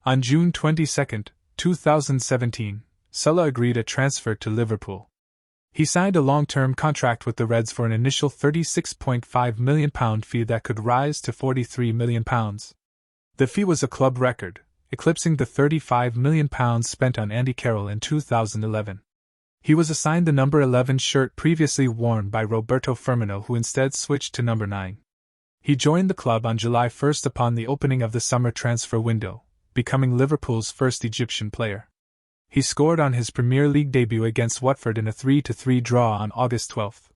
On June 22, 2017, Salah agreed a transfer to Liverpool. He signed a long-term contract with the Reds for an initial £36.5 million fee that could rise to £43 million. The fee was a club record, eclipsing the £35 million spent on Andy Carroll in 2011. He was assigned the number 11 shirt previously worn by Roberto Firmino, who instead switched to number 9. He joined the club on July 1 upon the opening of the summer transfer window, becoming Liverpool's first Egyptian player. He scored on his Premier League debut against Watford in a 3-3 draw on August 12.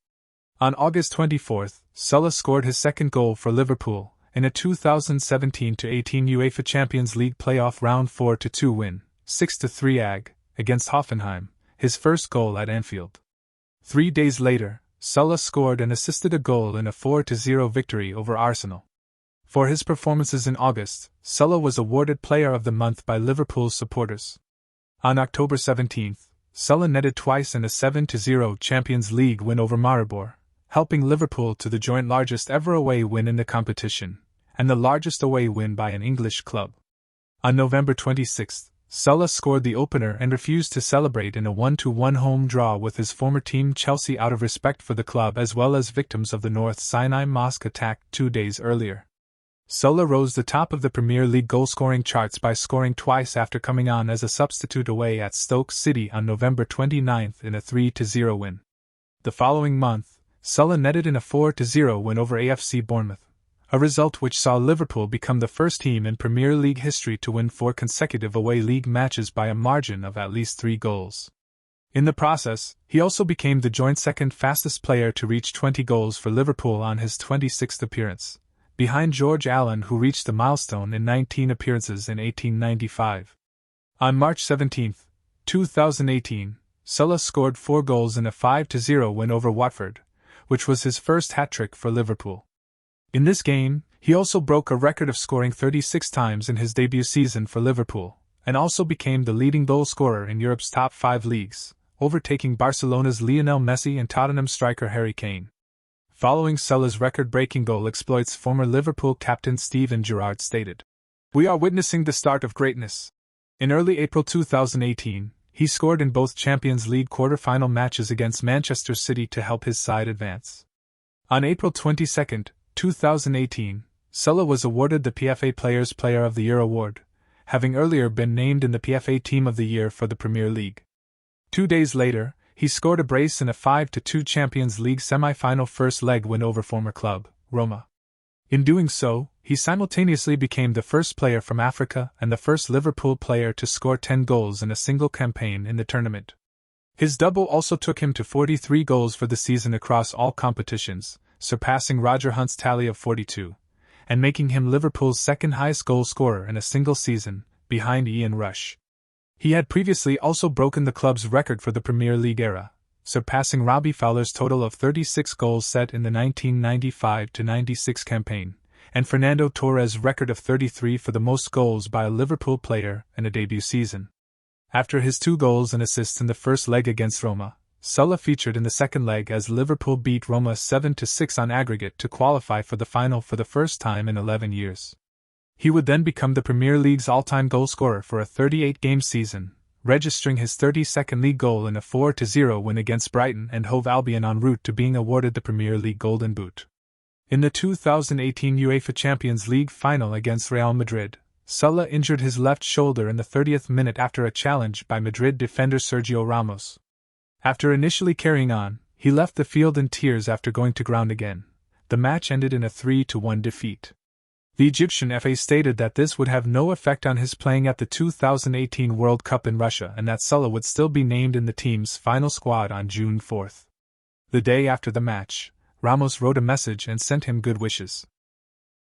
On August 24, Salah scored his second goal for Liverpool in a 2017-18 UEFA Champions League playoff round 4-2 win, 6-3 AG, against Hoffenheim, his first goal at Anfield. 3 days later, Salah scored and assisted a goal in a 4-0 victory over Arsenal. For his performances in August, Salah was awarded Player of the Month by Liverpool's supporters. On October 17, Salah netted twice in a 7-0 Champions League win over Maribor, helping Liverpool to the joint largest ever away win in the competition, and the largest away win by an English club. On November 26, Salah scored the opener and refused to celebrate in a 1-1 home draw with his former team Chelsea out of respect for the club as well as victims of the North Sinai Mosque attack 2 days earlier. Salah rose the top of the Premier League goal-scoring charts by scoring twice after coming on as a substitute away at Stoke City on November 29 in a 3-0 win. The following month, Salah netted in a 4-0 win over AFC Bournemouth, a result which saw Liverpool become the first team in Premier League history to win 4 consecutive away league matches by a margin of at least 3 goals. In the process, he also became the joint second fastest player to reach 20 goals for Liverpool on his 26th appearance, behind George Allen, who reached the milestone in 19 appearances in 1895. On March 17, 2018, Salah scored 4 goals in a 5-0 win over Watford, which was his first hat-trick for Liverpool. In this game, he also broke a record of scoring 36 times in his debut season for Liverpool, and also became the leading goal scorer in Europe's top 5 leagues, overtaking Barcelona's Lionel Messi and Tottenham striker Harry Kane. Following Salah's record-breaking goal exploits, former Liverpool captain Steven Gerrard stated, "We are witnessing the start of greatness." In early April 2018, he scored in both Champions League quarter-final matches against Manchester City to help his side advance. On April 22, 2018, Salah was awarded the PFA Players' Player of the Year award, having earlier been named in the PFA Team of the Year for the Premier League. 2 days later, he scored a brace in a 5-2 Champions League semi-final first leg win over former club, Roma. In doing so, he simultaneously became the first player from Africa and the first Liverpool player to score 10 goals in a single campaign in the tournament. His double also took him to 43 goals for the season across all competitions, surpassing Roger Hunt's tally of 42, and making him Liverpool's second highest goal scorer in a single season, behind Ian Rush. He had previously also broken the club's record for the Premier League era, surpassing Robbie Fowler's total of 36 goals set in the 1995-96 campaign, and Fernando Torres' record of 33 for the most goals by a Liverpool player in a debut season. After his 2 goals and assists in the first leg against Roma, Salah featured in the second leg as Liverpool beat Roma 7-6 on aggregate to qualify for the final for the first time in 11 years. He would then become the Premier League's all-time goal scorer for a 38-game season, registering his 32nd league goal in a 4-0 win against Brighton and Hove Albion en route to being awarded the Premier League Golden Boot. In the 2018 UEFA Champions League final against Real Madrid, Salah injured his left shoulder in the 30th minute after a challenge by Madrid defender Sergio Ramos. After initially carrying on, he left the field in tears after going to ground again. The match ended in a 3-1 defeat. The Egyptian FA stated that this would have no effect on his playing at the 2018 World Cup in Russia and that Salah would still be named in the team's final squad on June 4. The day after the match, Ramos wrote a message and sent him good wishes.